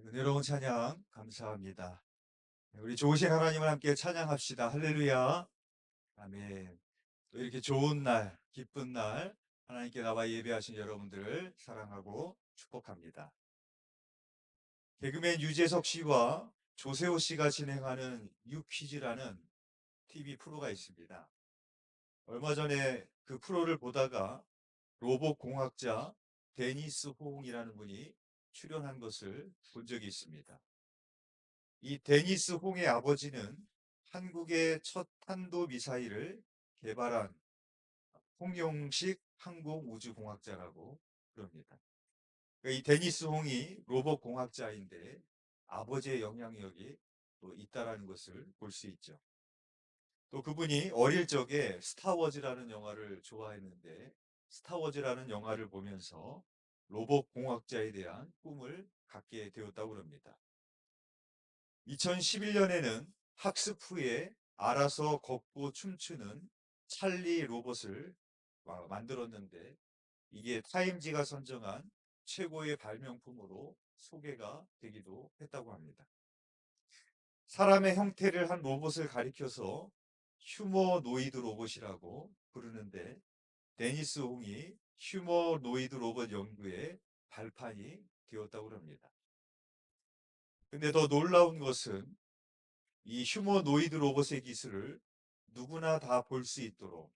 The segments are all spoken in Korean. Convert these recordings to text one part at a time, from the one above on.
은혜로운 찬양 감사합니다. 우리 좋으신 하나님을 함께 찬양합시다. 할렐루야. 아멘. 또 이렇게 좋은 날, 기쁜 날 하나님께 나와 예배하신 여러분들을 사랑하고 축복합니다. 개그맨 유재석 씨와 조세호 씨가 진행하는 유퀴즈라는 TV 프로가 있습니다. 얼마 전에 그 프로를 보다가 로봇 공학자 데니스 호응이라는 분이 출연한 것을 본 적이 있습니다. 이 데니스 홍의 아버지는 한국의 첫 탄도미사일을 개발한 홍용식 항공우주공학자라고 그럽니다. 그러니까 이 데니스 홍이 로봇 공학자인데 아버지의 영향력이 또 있다라는 것을 볼 수 있죠. 또 그분이 어릴 적에 스타워즈라는 영화를 좋아했는데 스타워즈라는 영화를 보면서 로봇 공학자에 대한 꿈을 갖게 되었다고 합니다. 2011년에는 학습 후에 알아서 걷고 춤추는 찰리 로봇을 만들었는데 이게 타임지가 선정한 최고의 발명품으로 소개가 되기도 했다고 합니다. 사람의 형태를 한 로봇을 가리켜서 휴머노이드 로봇이라고 부르는데 데니스 홍이 휴머노이드 로봇 연구의 발판이 되었다고 합니다. 근데 더 놀라운 것은 이 휴머노이드 로봇의 기술을 누구나 다 볼 수 있도록,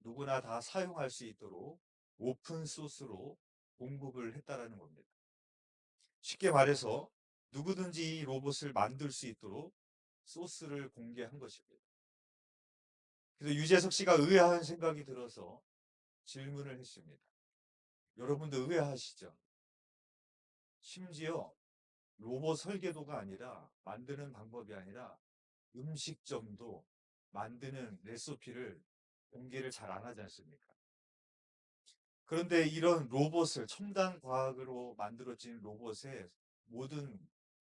누구나 다 사용할 수 있도록 오픈 소스로 공급을 했다라는 겁니다. 쉽게 말해서 누구든지 이 로봇을 만들 수 있도록 소스를 공개한 것입니다. 그래서 유재석 씨가 의아한 생각이 들어서 질문을 했습니다. 여러분도 의아하시죠? 심지어 로봇 설계도가 아니라 만드는 방법이 아니라 음식점도 만드는 레시피를 공개를 잘 안 하지 않습니까? 그런데 이런 로봇을 첨단 과학으로 만들어진 로봇의 모든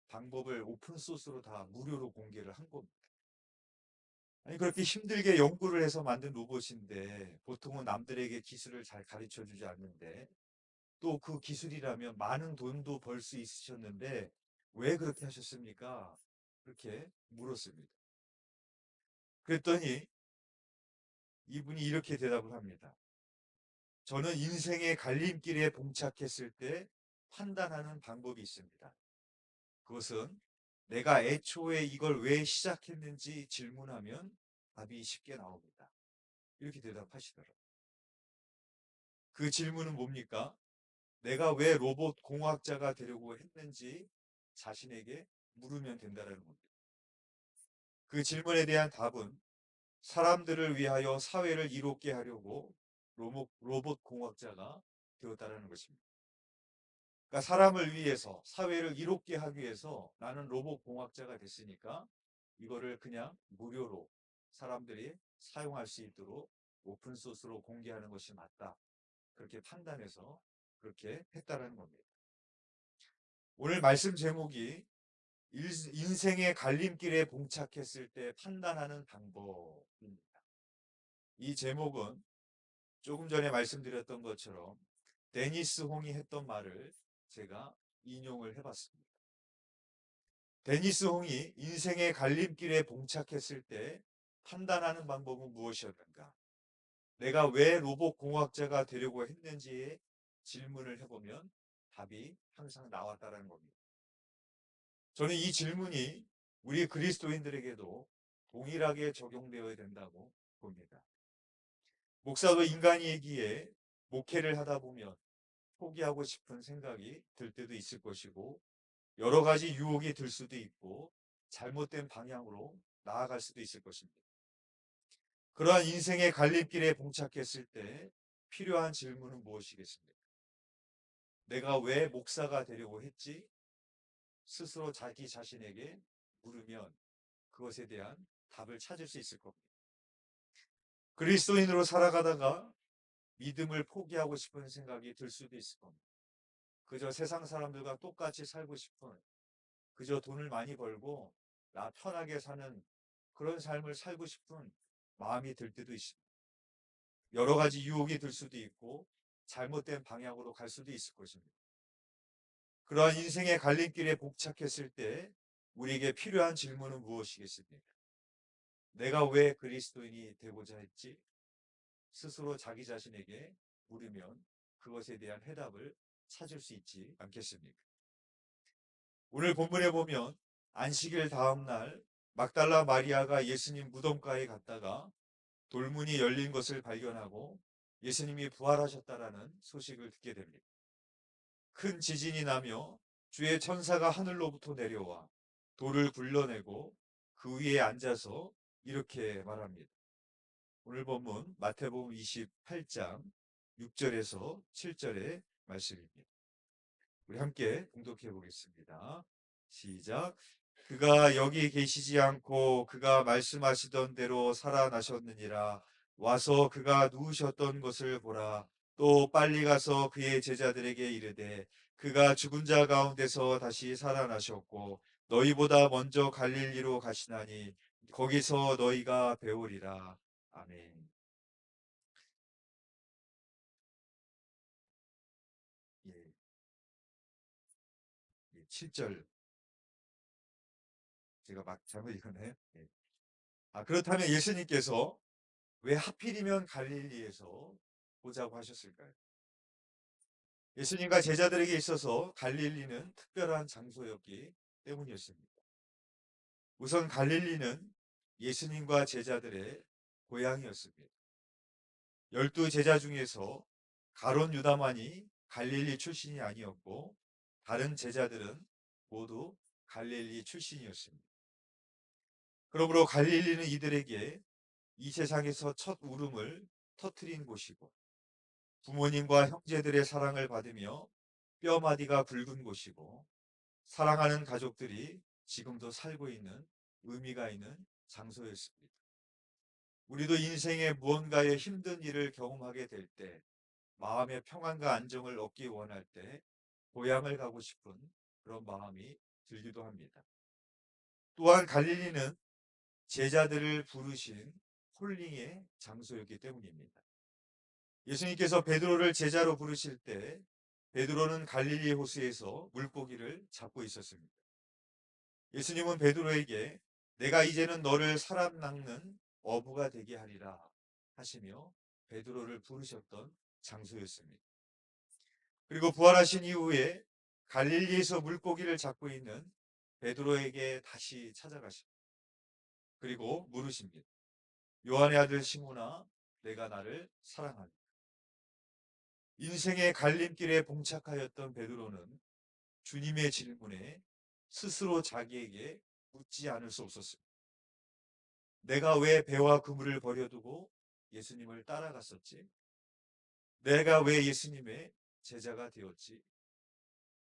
방법을 오픈소스로 다 무료로 공개를 한 겁니다. 아니 그렇게 힘들게 연구를 해서 만든 로봇인데 보통은 남들에게 기술을 잘 가르쳐 주지 않는데 또 그 기술이라면 많은 돈도 벌 수 있으셨는데 왜 그렇게 하셨습니까? 그렇게 물었습니다. 그랬더니 이분이 이렇게 대답을 합니다. 저는 인생의 갈림길에 봉착했을 때 판단하는 방법이 있습니다. 그것은 내가 애초에 이걸 왜 시작했는지 질문하면 답이 쉽게 나옵니다. 이렇게 대답하시더라고요. 그 질문은 뭡니까? 내가 왜 로봇 공학자가 되려고 했는지 자신에게 물으면 된다는 겁니다. 그 질문에 대한 답은 사람들을 위하여 사회를 이롭게 하려고 로봇 공학자가 되었다는 것입니다. 그러니까 사람을 위해서 사회를 이롭게 하기 위해서 나는 로봇 공학자가 됐으니까 이거를 그냥 무료로 사람들이 사용할 수 있도록 오픈소스로 공개하는 것이 맞다. 그렇게 판단해서 그렇게 했다라는 겁니다. 오늘 말씀 제목이 인생의 갈림길에 봉착했을 때 판단하는 방법입니다. 이 제목은 조금 전에 말씀드렸던 것처럼 데니스 홍이 했던 말을 제가 인용을 해봤습니다. 데니스 홍이 인생의 갈림길에 봉착했을 때 판단하는 방법은 무엇이었는가? 내가 왜 로봇 공학자가 되려고 했는지에 질문을 해보면 답이 항상 나왔다는 겁니다. 저는 이 질문이 우리 그리스도인들에게도 동일하게 적용되어야 된다고 봅니다. 목사도 인간이기에 목회를 하다 보면 포기하고 싶은 생각이 들 때도 있을 것이고 여러 가지 유혹이 들 수도 있고 잘못된 방향으로 나아갈 수도 있을 것입니다. 그러한 인생의 갈림길에 봉착했을 때 필요한 질문은 무엇이겠습니까? 내가 왜 목사가 되려고 했지? 스스로 자기 자신에게 물으면 그것에 대한 답을 찾을 수 있을 겁니다. 그리스도인으로 살아가다가 믿음을 포기하고 싶은 생각이 들 수도 있을 겁니다. 그저 세상 사람들과 똑같이 살고 싶은, 그저 돈을 많이 벌고 나 편하게 사는 그런 삶을 살고 싶은 마음이 들 때도 있습니다. 여러 가지 유혹이 들 수도 있고 잘못된 방향으로 갈 수도 있을 것입니다. 그러한 인생의 갈림길에 봉착했을 때 우리에게 필요한 질문은 무엇이겠습니까? 내가 왜 그리스도인이 되고자 했지? 스스로 자기 자신에게 물으면 그것에 대한 해답을 찾을 수 있지 않겠습니까? 오늘 본문에 보면 안식일 다음 날 막달라 마리아가 예수님 무덤가에 갔다가 돌문이 열린 것을 발견하고 예수님이 부활하셨다라는 소식을 듣게 됩니다. 큰 지진이 나며 주의 천사가 하늘로부터 내려와 돌을 굴러내고 그 위에 앉아서 이렇게 말합니다. 오늘 본문 마태복음 28장 6절에서 7절의 말씀입니다. 우리 함께 봉독해 보겠습니다. 시작. 그가 여기 계시지 않고 그가 말씀하시던 대로 살아나셨느니라. 와서 그가 누우셨던 것을 보라. 또 빨리 가서 그의 제자들에게 이르되 그가 죽은 자 가운데서 다시 살아나셨고 너희보다 먼저 갈릴리로 가시나니 거기서 너희가 배우리라. 아멘. 예, 7절 제가 막 잘못 읽었나요? 예. 그렇다면 예수님께서 왜 하필이면 갈릴리에서 보자고 하셨을까요? 예수님과 제자들에게 있어서 갈릴리는 특별한 장소였기 때문이었습니다. 우선 갈릴리는 예수님과 제자들의 고향이었습니다. 12제자 중에서 가론 유다만이 갈릴리 출신이 아니었고 다른 제자들은 모두 갈릴리 출신이었습니다. 그러므로 갈릴리는 이들에게 이 세상에서 첫 울음을 터뜨린 곳이고 부모님과 형제들의 사랑을 받으며 뼈마디가 굵은 곳이고 사랑하는 가족들이 지금도 살고 있는 의미가 있는 장소였습니다. 우리도 인생의 무언가의 힘든 일을 경험하게 될 때, 마음의 평안과 안정을 얻기 원할 때 고향을 가고 싶은 그런 마음이 들기도 합니다. 또한 갈릴리는 제자들을 부르신 콜링의 장소였기 때문입니다. 예수님께서 베드로를 제자로 부르실 때 베드로는 갈릴리 호수에서 물고기를 잡고 있었습니다. 예수님은 베드로에게 내가 이제는 너를 사람 낚는 어부가 되게 하리라 하시며 베드로를 부르셨던 장소였습니다. 그리고 부활하신 이후에 갈릴리에서 물고기를 잡고 있는 베드로에게 다시 찾아가십니다. 그리고 물으십니다. 요한의 아들 시몬아, 내가 나를 사랑하니? 인생의 갈림길에 봉착하였던 베드로는 주님의 질문에 스스로 자기에게 묻지 않을 수 없었습니다. 내가 왜 배와 그물을 버려두고 예수님을 따라갔었지? 내가 왜 예수님의 제자가 되었지?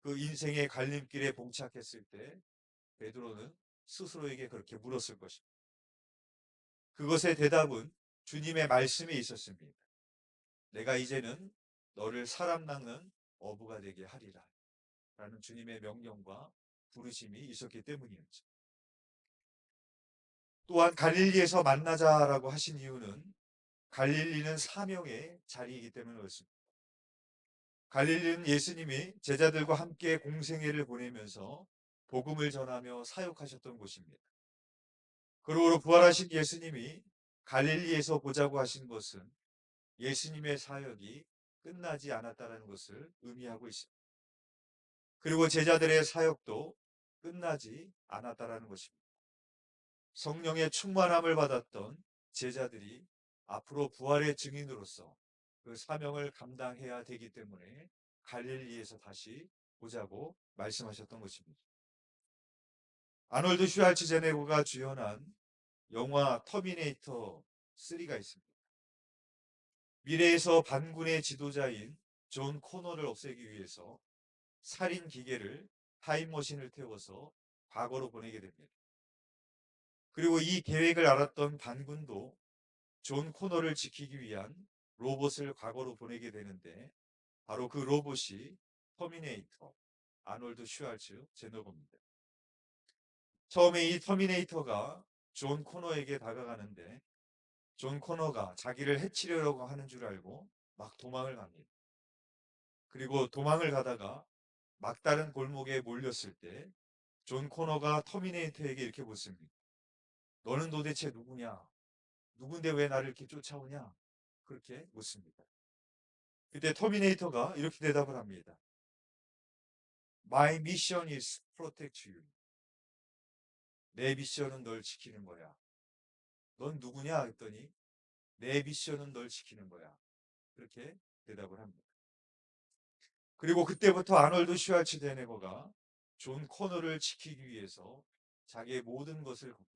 그 인생의 갈림길에 봉착했을 때 베드로는 스스로에게 그렇게 물었을 것입니다. 그것의 대답은 주님의 말씀에 있었습니다. 내가 이제는 너를 사람 낚는 어부가 되게 하리라. 라는 주님의 명령과 부르심이 있었기 때문이었죠. 또한 갈릴리에서 만나자라고 하신 이유는 갈릴리는 사명의 자리이기 때문이었습니다. 갈릴리는 예수님이 제자들과 함께 공생애를 보내면서 복음을 전하며 사역하셨던 곳입니다. 그러므로 부활하신 예수님이 갈릴리에서 보자고 하신 것은 예수님의 사역이 끝나지 않았다는 것을 의미하고 있습니다. 그리고 제자들의 사역도 끝나지 않았다는 것입니다. 성령의 충만함을 받았던 제자들이 앞으로 부활의 증인으로서 그 사명을 감당해야 되기 때문에 갈릴리에서 다시 보자고 말씀하셨던 것입니다. 아놀드 슈왈츠제네거가 주연한 영화 터미네이터 3가 있습니다. 미래에서 반군의 지도자인 존 코너를 없애기 위해서 살인 기계를 타임머신을 태워서 과거로 보내게 됩니다. 그리고 이 계획을 알았던 반군도 존 코너를 지키기 위한 로봇을 과거로 보내게 되는데 바로 그 로봇이 터미네이터 아놀드 슈왈츠 제너거입니다. 처음에 이 터미네이터가 존 코너에게 다가가는데 존 코너가 자기를 해치려고 하는 줄 알고 막 도망을 갑니다. 그리고 도망을 가다가 막다른 골목에 몰렸을 때 존 코너가 터미네이터에게 이렇게 묻습니다. 너는 도대체 누구냐? 누군데 왜 나를 이렇게 쫓아오냐? 그렇게 묻습니다. 그때 터미네이터가 이렇게 대답을 합니다. My mission is protect you. 내 미션은 널 지키는 거야. 넌 누구냐? 했더니 내 미션은 널 지키는 거야. 그렇게 대답을 합니다. 그리고 그때부터 아놀드 슈왈츠제네거가 존 코너를 지키기 위해서 자기의 모든 것을 겁니다.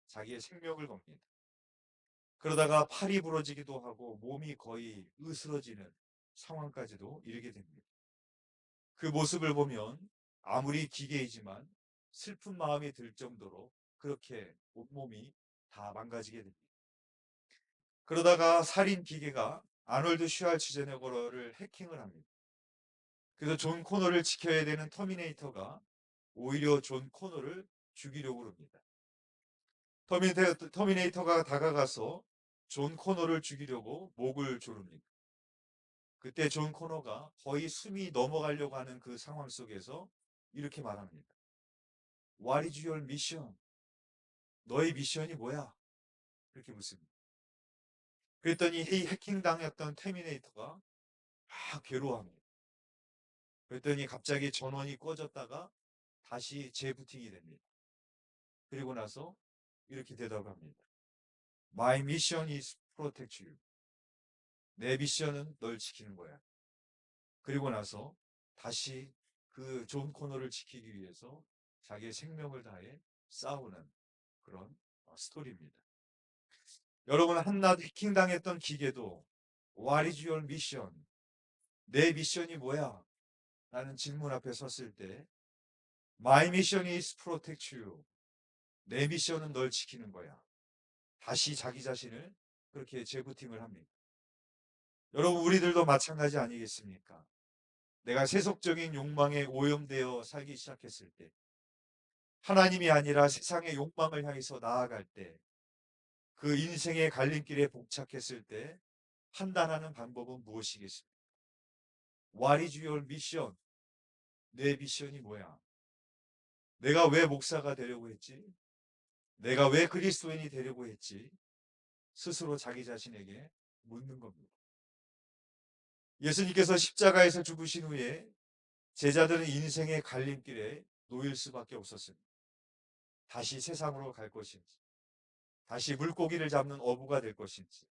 자기의 생명을 겁니다. 그러다가 팔이 부러지기도 하고 몸이 거의 으스러지는 상황까지도 이르게 됩니다. 그 모습을 보면 아무리 기계이지만 슬픈 마음이 들 정도로 그렇게 온몸이 다 망가지게 됩니다. 그러다가 살인 기계가 아놀드 슈왈츠제네거를 해킹을 합니다. 그래서 존 코너를 지켜야 되는 터미네이터가 오히려 존 코너를 죽이려고 합니다. 터미네이터가 다가가서 존 코너를 죽이려고 목을 조릅니다. 그때 존 코너가 거의 숨이 넘어가려고 하는 그 상황 속에서 이렇게 말합니다. What is your mission? 너의 미션이 뭐야? 그렇게 묻습니다. 그랬더니 이 해킹당했던 터미네이터가 막 괴로워합니다. 그랬더니 갑자기 전원이 꺼졌다가 다시 재부팅이 됩니다. 그리고 나서 이렇게 대답합니다. My mission is protect you. 내 미션은 널 지키는 거야. 그리고 나서 다시 그 존 코너를 지키기 위해서 자기의 생명을 다해 싸우는 그런 스토리입니다. 여러분 한낱 해킹당했던 기계도 What is your mission? 내 미션이 뭐야? 라는 질문 앞에 섰을 때 My mission is protect you. 내 미션은 널 지키는 거야. 다시 자기 자신을 그렇게 재부팅을 합니다. 여러분 우리들도 마찬가지 아니겠습니까? 내가 세속적인 욕망에 오염되어 살기 시작했을 때 하나님이 아니라 세상의 욕망을 향해서 나아갈 때 그 인생의 갈림길에 봉착했을 때 판단하는 방법은 무엇이겠습니까? What is your mission? 내 미션이 뭐야? 내가 왜 목사가 되려고 했지? 내가 왜 그리스도인이 되려고 했지? 스스로 자기 자신에게 묻는 겁니다. 예수님께서 십자가에서 죽으신 후에 제자들은 인생의 갈림길에 놓일 수밖에 없었습니다. 다시 세상으로 갈 것인지, 다시 물고기를 잡는 어부가 될 것인지,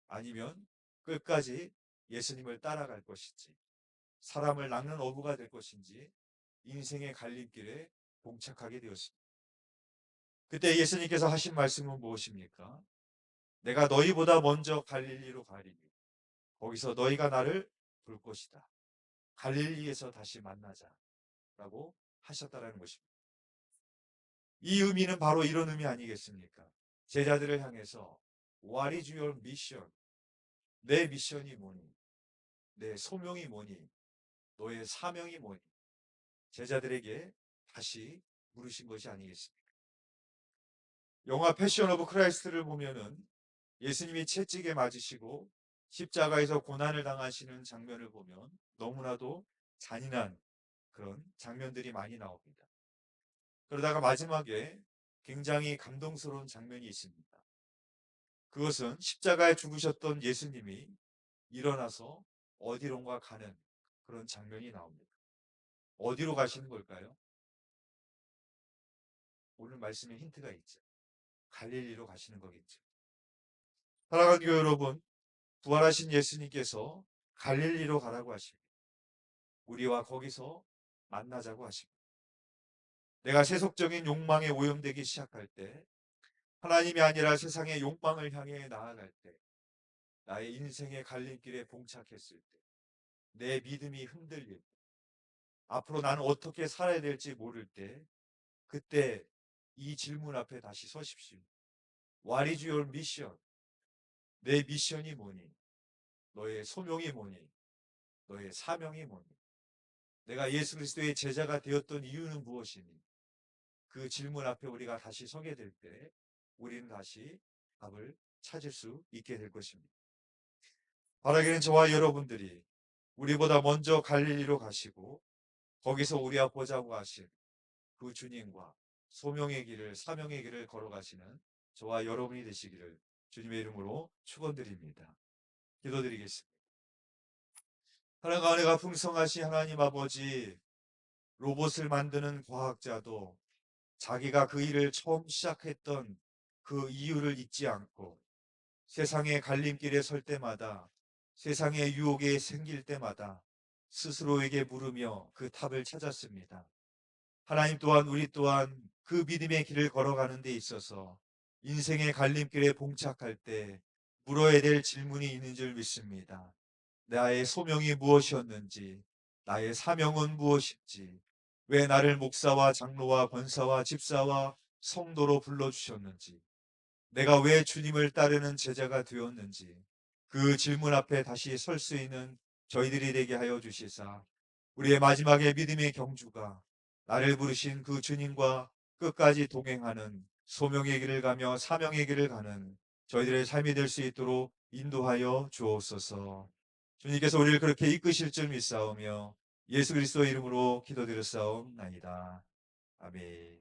아니면 끝까지 예수님을 따라갈 것인지, 사람을 낚는 어부가 될 것인지, 인생의 갈림길에 봉착하게 되었습니다. 그때 예수님께서 하신 말씀은 무엇입니까? 내가 너희보다 먼저 갈릴리로 가리니 거기서 너희가 나를 볼 것이다. 갈릴리에서 다시 만나자 라고 하셨다라는 것입니다. 이 의미는 바로 이런 의미 아니겠습니까? 제자들을 향해서 What is your mission? 내 미션이 뭐니? 내 소명이 뭐니? 너의 사명이 뭐니? 제자들에게 다시 물으신 것이 아니겠습니까? 영화 패션 오브 크라이스트를 보면은 예수님이 채찍에 맞으시고 십자가에서 고난을 당하시는 장면을 보면 너무나도 잔인한 그런 장면들이 많이 나옵니다. 그러다가 마지막에 굉장히 감동스러운 장면이 있습니다. 그것은 십자가에 죽으셨던 예수님이 일어나서 어디론가 가는 그런 장면이 나옵니다. 어디로 가시는 걸까요? 오늘 말씀에 힌트가 있죠. 갈릴리로 가시는 거겠죠. 사랑하는 교회 여러분, 부활하신 예수님께서 갈릴리로 가라고 하십니다. 우리와 거기서 만나자고 하십니다. 내가 세속적인 욕망에 오염되기 시작할 때, 하나님이 아니라 세상의 욕망을 향해 나아갈 때, 나의 인생의 갈림길에 봉착했을 때, 내 믿음이 흔들릴 때, 앞으로 나는 어떻게 살아야 될지 모를 때, 그때 이 질문 앞에 다시 서십시오. What is your mission? 내 미션이 뭐니? 너의 소명이 뭐니? 너의 사명이 뭐니? 내가 예수 그리스도의 제자가 되었던 이유는 무엇이니? 그 질문 앞에 우리가 다시 서게 될 때 우리는 다시 답을 찾을 수 있게 될 것입니다. 바라기는 저와 여러분들이 우리보다 먼저 갈릴리로 가시고 거기서 우리와 보자고 하신 그 주님과 소명의 길을, 사명의 길을 걸어가시는 저와 여러분이 되시기를 주님의 이름으로 축원드립니다. 기도드리겠습니다. 하나님과 은혜가 풍성하신 하나님 아버지, 로봇을 만드는 과학자도 자기가 그 일을 처음 시작했던 그 이유를 잊지 않고 세상의 갈림길에 설 때마다, 세상의 유혹에 생길 때마다 스스로에게 물으며 그 답을 찾았습니다. 하나님 또한 우리 또한 그 믿음의 길을 걸어가는 데 있어서 인생의 갈림길에 봉착할 때 물어야 될 질문이 있는 줄 믿습니다. 나의 소명이 무엇이었는지, 나의 사명은 무엇인지, 왜 나를 목사와 장로와 권사와 집사와 성도로 불러주셨는지, 내가 왜 주님을 따르는 제자가 되었는지, 그 질문 앞에 다시 설 수 있는 저희들이 되게 하여 주시사, 우리의 마지막에 믿음의 경주가 나를 부르신 그 주님과 끝까지 동행하는 소명의 길을 가며 사명의 길을 가는 저희들의 삶이 될 수 있도록 인도하여 주옵소서. 주님께서 우리를 그렇게 이끄실 줄 믿사오며 예수 그리스도 이름으로 기도드렸사옵나이다. 아멘.